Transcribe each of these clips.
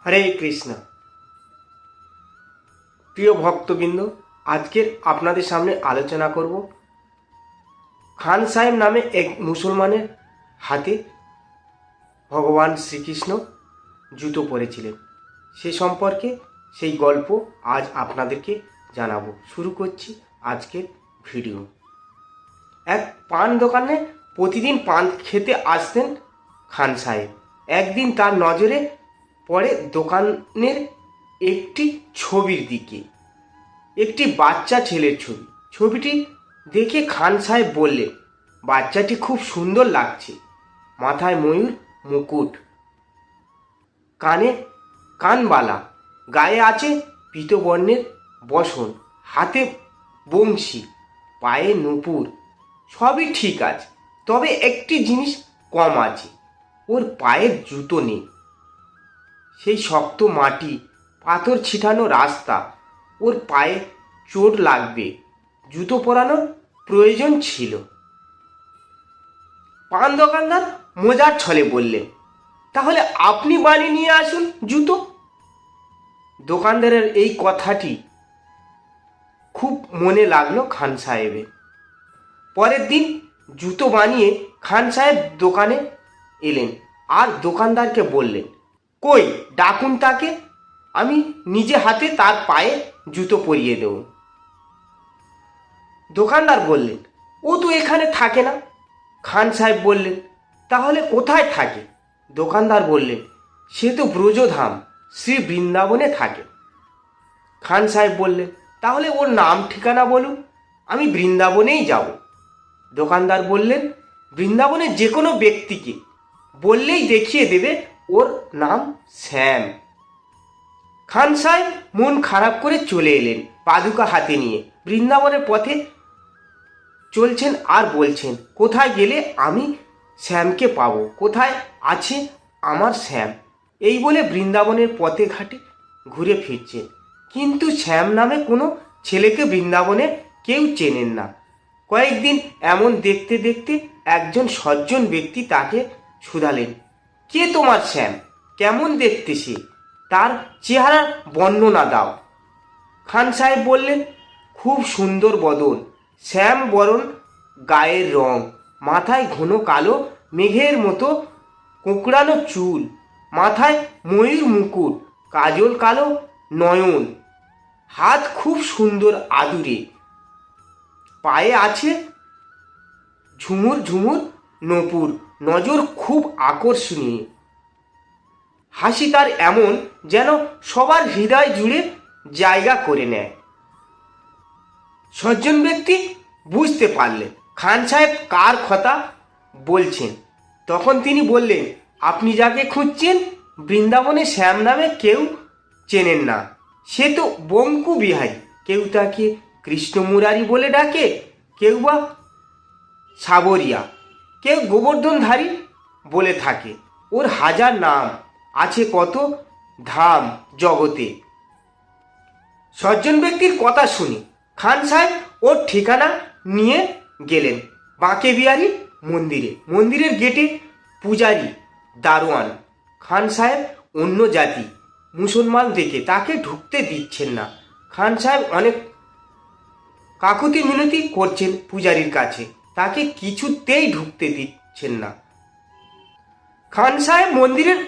হরে কৃষ্ণ। প্রিয় ভক্তবৃন্দ, আজকের আপনাদের সামনে আলোচনা করব খান সাহেব নামে এক মুসলমানের হাতে ভগবান শ্রীকৃষ্ণ জুতো পরেছিলেন। সে সম্পর্কে সেই গল্প আজ আপনাদেরকে জানাবো। শুরু করছি আজকের ভিডিও। এক পান দোকানে প্রতিদিন পান খেতে আসতেন খান সাহেব। একদিন তার নজরে পড়ে দোকানের একটি ছবির দিকে, একটি বাচ্চা ছেলের ছবি। ছবিটি দেখে খান সাহেব বললেন, বাচ্চাটি খুব সুন্দর লাগছে। মাথায় ময়ূর মুকুট, কানে কানবালা, গায়ে আছে পীতবর্ণের বসন, হাতে বংশী, পায়ে নূপুর। সবই ঠিক আছে, তবে একটি জিনিস কম আছে, ওর পায়ের জুতো নেই। সেই শক্ত মাটি, পাথর ছিটানো রাস্তা, ওর পায়ে চোট লাগবে, জুতো পরানোর প্রয়োজন ছিল। পান দোকানদার মজার ছলে বললেন, তাহলে আপনি বানিয়ে নিয়ে আসুন জুতো। দোকানদারের এই কথাটি খুব মনে লাগলো খান সাহেবের। পরের দিন জুতো বানিয়ে খান সাহেব দোকানে এলেন আর দোকানদারকে বললেন, কই ডাকুন তাকে, আমি নিজে হাতে তার পায়ে জুতো পরিয়ে দেব। দোকানদার বললেন, ও তো এখানে থাকে না। খান সাহেব বললেন, তাহলে কোথায় থাকে? দোকানদার বললেন, সে তো ব্রজধাম শ্রী বৃন্দাবনে থাকে। খান সাহেব বললেন, তাহলে ওর নাম ঠিকানা বলুন, আমি বৃন্দাবনেই যাব। দোকানদার বললেন, বৃন্দাবনের যে কোনো ব্যক্তিকে বললেই দেখিয়ে দেবে, ওর নাম শ্যাম। খান সাহেব মন খারাপ করে চলে এলেন পাদুকা হাতে নিয়ে। বৃন্দাবনের পথে চলছেন আর বলছেন, কোথায় গেলে আমি শ্যামকে পাবো, কোথায় আছে আমার শ্যাম। এই বলে বৃন্দাবনের পথে ঘাটে ঘুরে ফিরছেন, কিন্তু শ্যাম নামে কোনো ছেলেকে বৃন্দাবনে কেউ চেনেন না। কয়েকদিন এমন দেখতে দেখতে একজন সজ্জন ব্যক্তি তাকে শুধালেন, কে তোমার শ্যাম? কেমন দেখতে সে? তার চেহারার বর্ণনা দাও। খান সাহেব বললেন, খুব সুন্দর বদন, শ্যাম বরণ গায়ের রং, মাথায় ঘন কালো মেঘের মতো কোঁকড়ানো চুল, মাথায় ময়ূর মুকুট, কাজল কালো নয়ন, হাত খুব সুন্দর আদুরে, পায়ে আছে ঝুমুর ঝুমুর নূপুর, নজর খুব আকর্ষণীয়, হাসি তার এমন যেন সবার হৃদয় জুড়ে জায়গা করে নেয়। সজ্জন ব্যক্তি বুঝতে পারলেন খান সাহেব কার কথা বলছেন। তখন তিনি বললেন, আপনি যাকে খুঁজছেন বৃন্দাবনে শ্যাম নামে কেউ চেনেন না। সে তো বঙ্কু বিহারী, কেউ তাকে কৃষ্ণ মুরারি বলে ডাকে, কেউ বা সাবরিয়া, কেউ গোবর্ধনধারী বলে থাকে। ওর হাজার নাম আছে, কত ধাম জগতে। সজ্জন ব্যক্তির কথা শুনে খান সাহেব ওর ঠিকানা নিয়ে গেলেন বাঁকে বিহারী মন্দিরে। মন্দিরের গেটে পূজারী দারোয়ান। খান সাহেব অন্য জাতি মুসলমান দেখে তাকে ঢুকতে দিচ্ছেন না। খান সাহেব অনেক কাকুতি মিনতি করছেন পূজারীর কাছে, তাকে কিছুতেই ঢুকতে দিচ্ছেন না। খান সাহেব মন্দিরের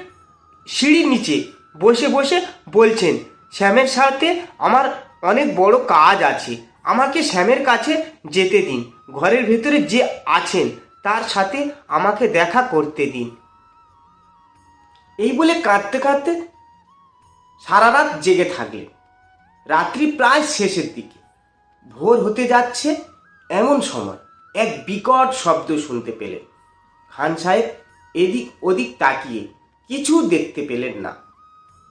সিঁড়ির নিচে বসে বসে বলছেন, শ্যামের সাথে আমার অনেক বড় কাজ আছে, আমাকে শ্যামের কাছে যেতে দিন, ঘরের ভেতরে যে আছেন তার সাথে আমাকে দেখা করতে দিন। এই বলে কাঁদতে কাঁদতে সারা রাত জেগে থাকলেন। রাত্রি প্রায় শেষের দিকে, ভোর হতে যাচ্ছে এমন সময় এক বিকট শব্দ শুনতে পেলেন। খান সাহেব এদিক ওদিক তাকিয়ে কিছু দেখতে পেলেন না।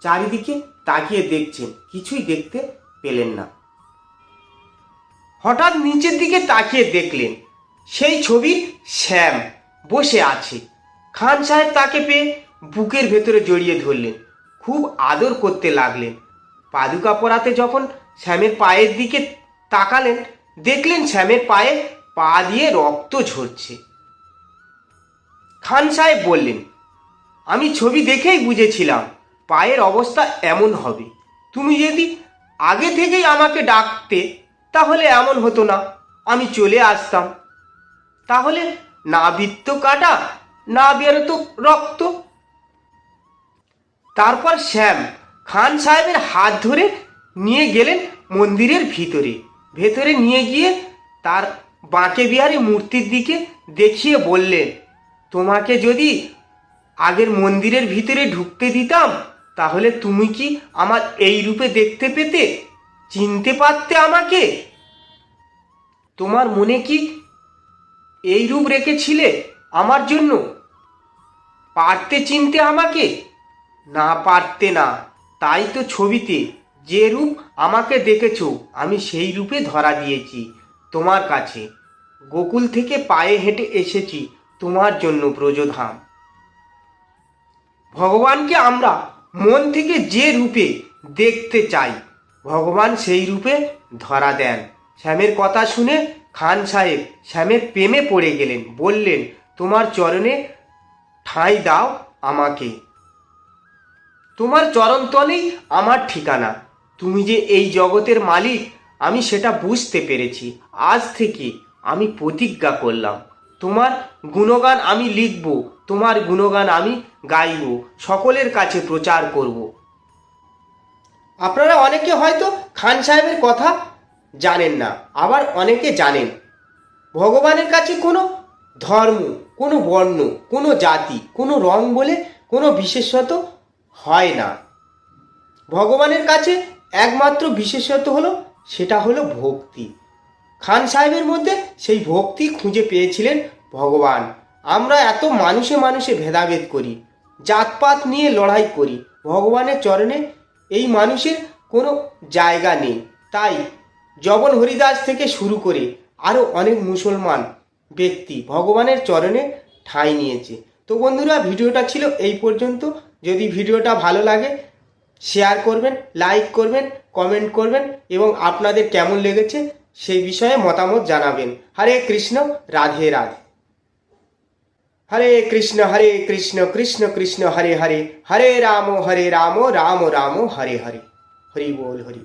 চারিদিকে তাকিয়ে দেখছেন, কিছুই দেখতে পেলেন না। হঠাৎ নিচের দিকে তাকিয়ে দেখলেন সেই ছবির শ্যাম বসে আছে। খান সাহেব তাকে পেয়ে বুকের ভেতরে জড়িয়ে ধরলেন, খুব আদর করতে লাগলেন। পাদুকা পরাতে যখন শ্যামের পায়ের দিকে তাকালেন, দেখলেন শ্যামের পায়ে পা দিয়ে রক্ত ঝরছে। খান সাহেব বললেন, আমি ছবি দেখেই বুঝেছিলাম পায়ের অবস্থা এমন হবে। তুমি যদি আগে থেকেই আমাকে ডাকতে তাহলে এমন হতো না, আমি চলে আসতাম। তাহলে না বৃত্ত কাটা, না বেরোতো রক্ত। তারপর শ্যাম খান সাহেবের হাত ধরে নিয়ে গেলেন মন্দিরের ভেতরে নিয়ে গিয়ে তার বাঁকে বিহারী মূর্তির দিকে দেখিয়ে বললেন, তোমাকে যদি আগের মন্দিরের ভিতরে ঢুকতে দিতাম তাহলে তুমি কি আমার এই রূপে দেখতে পেতে, চিনতে পারতে আমাকে? তোমার মনে কি এই রূপ রেখেছিলে আমার জন্য? পারতে চিনতে আমাকে? না পারতে না, তাই তো ছবিতে যে রূপ আমাকে দেখেছো আমি সেই রূপে ধরা দিয়েছি তোমার কাছে। গোকুল থেকে পায়ে হেঁটে এসেছি তোমার জন্য ব্রজধাম। ভগবানকে আমরা মন থেকে যে রূপে দেখতে চাই ভগবান সেই রূপে ধরা দেন। শ্যামের কথা শুনে খান সাহেব শ্যামের প্রেমে পড়ে গেলেন। বললেন, তোমার চরণে ঠাঁই দাও আমাকে, তোমার চরণতলেই আমার ঠিকানা। তুমি যে এই জগতের মালিক আমি সেটা বুঝতে পেরেছি। আজ থেকে আমি প্রতিজ্ঞা করলাম তোমার গুণগান আমি লিখব, তোমার গুণগান আমি গাইব, সকলের কাছে প্রচার করব। আপনারা অনেকে হয়তো খান সাহেবের কথা জানেন না, আবার অনেকে জানেন। ভগবানের কাছে কোনো ধর্ম, কোনো বর্ণ, কোনো জাতি, কোনো রং বলে কোনো বিশেষত্ব হয় না। ভগবানের কাছে একমাত্র বিশেষত্ব হলো, সেটা হলো ভক্তি। খান সাহেবের মধ্যে সেই ভক্তি খুঁজে পেয়েছিলেন ভগবান। আমরা এত মানুষে মানুষে ভেদাভেদ করি, জাতপাত নিয়ে লড়াই করি, ভগবানের চরণে এই মানুষের কোনো জায়গা নেই। তাই জবন হরিদাস থেকে শুরু করে আরও অনেক মুসলমান ব্যক্তি ভগবানের চরণে ঠাঁই নিয়েছে। তো বন্ধুরা, ভিডিওটা ছিল এই পর্যন্ত। যদি ভিডিওটা ভালো লাগে শেয়ার করবেন, লাইক করবেন, কমেন্ট করবেন এবং আপনাদের কেমন লেগেছে সেই বিষয়ে মতামত জানাবেন। হরে কৃষ্ণ, রাধে রাধে। হরে কৃষ্ণ কৃষ্ণ কৃষ্ণ হরে হরে, হরে রাম রাম রাম হরে হরে। হরি বল হরি।